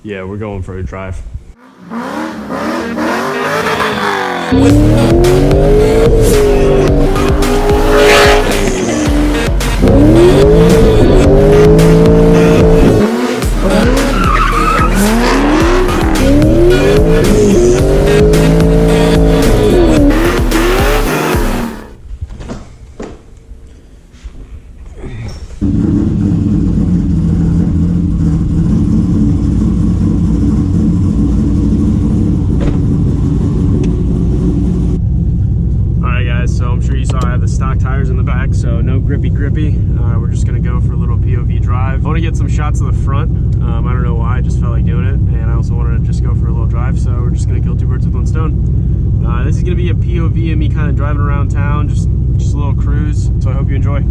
Yeah, we're going for a drive. So I'm sure you saw I have the stock tires in the back, so no grippy. We're just gonna go for a little POV drive. I want to get some shots of the front. I don't know why, I just felt like doing it, and I also wanted to just go for a little drive, so we're just gonna kill two birds with one stone. This is gonna be a POV of me kind of driving around town, just a little cruise, so I hope you enjoy.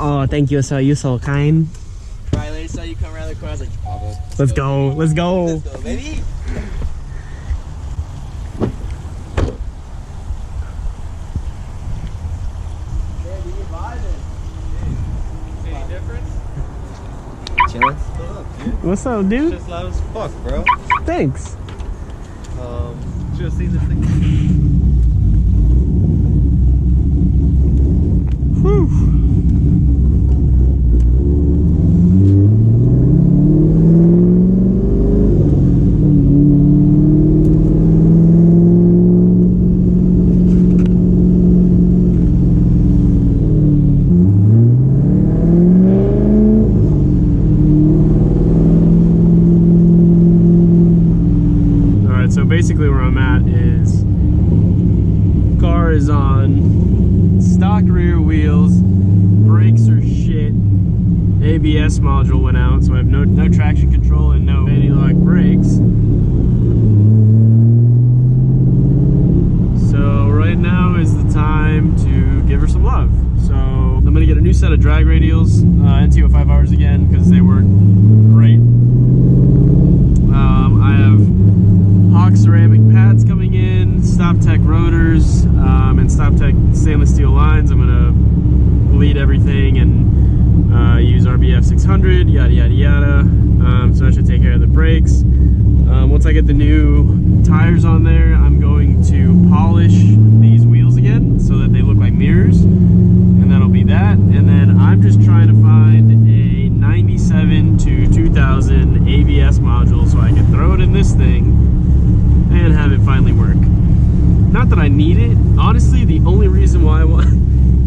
Oh, thank you, sir. You're so kind. Riley saw you come around the corner. I was like, oh, let's go. Let's go. Let's go, baby. Any difference? Chillin'? What's up, dude? Just loud as fuck, bro. Thanks. Just seen this thing. Whew. car is on stock rear wheels, brakes are shit, ABS module went out, so I have no traction control and no anti-lock brakes. So right now is the time to give her some love. So I'm gonna get a new set of drag radials, NT05Rs again, because they weren't great. I have Hawk ceramic pads coming in, StopTech rotors, and StopTech stainless steel lines. I'm gonna bleed everything and use RBF 600, yada yada yada. So that should take care of the brakes. Once I get the new tires on there, I'm going to polish these wheels again so that they look like mirrors, and that'll be that. And then I'm just trying to find a 97 to 2000 ABS module so I can throw it in this thing and have it finally work. Not that I need it. Honestly, the only reason why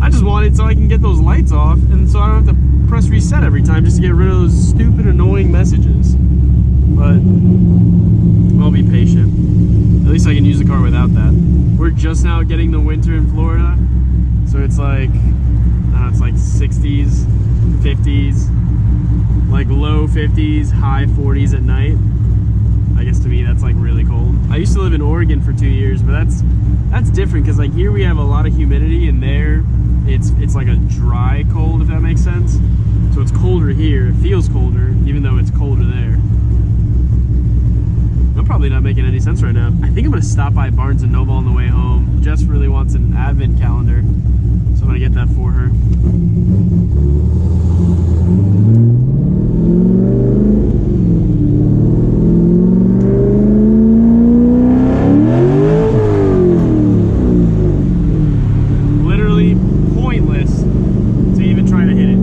I just want it so I can get those lights off, and so I don't have to press reset every time just to get rid of those stupid, annoying messages. But I'll be patient. At least I can use the car without that. We're just now getting the winter in Florida, so it's like, I don't know, it's like 60s, 50s, like low 50s, high 40s at night. I guess to me that's like really cold. I used to live in Oregon for 2 years, but that's different because like here we have a lot of humidity, and there it's like a dry cold, if that makes sense. So it's colder here, it feels colder, even though it's colder there. I'm probably not making any sense right now. I think I'm gonna stop by Barnes & Noble on the way home. Jess really wants an advent calendar, so I'm gonna get that for her. Literally pointless to even try to hit it.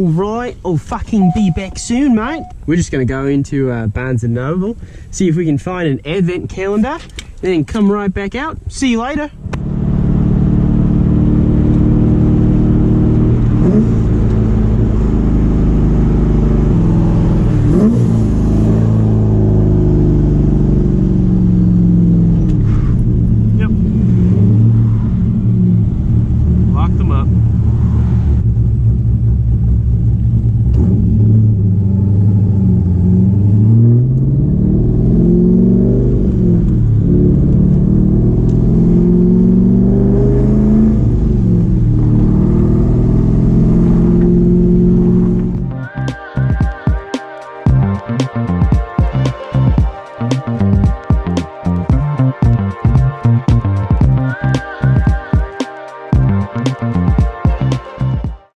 All right, I'll fucking be back soon, mate. We're just gonna go into Barnes & Noble, see if we can find an advent calendar, and then come right back out. See you later.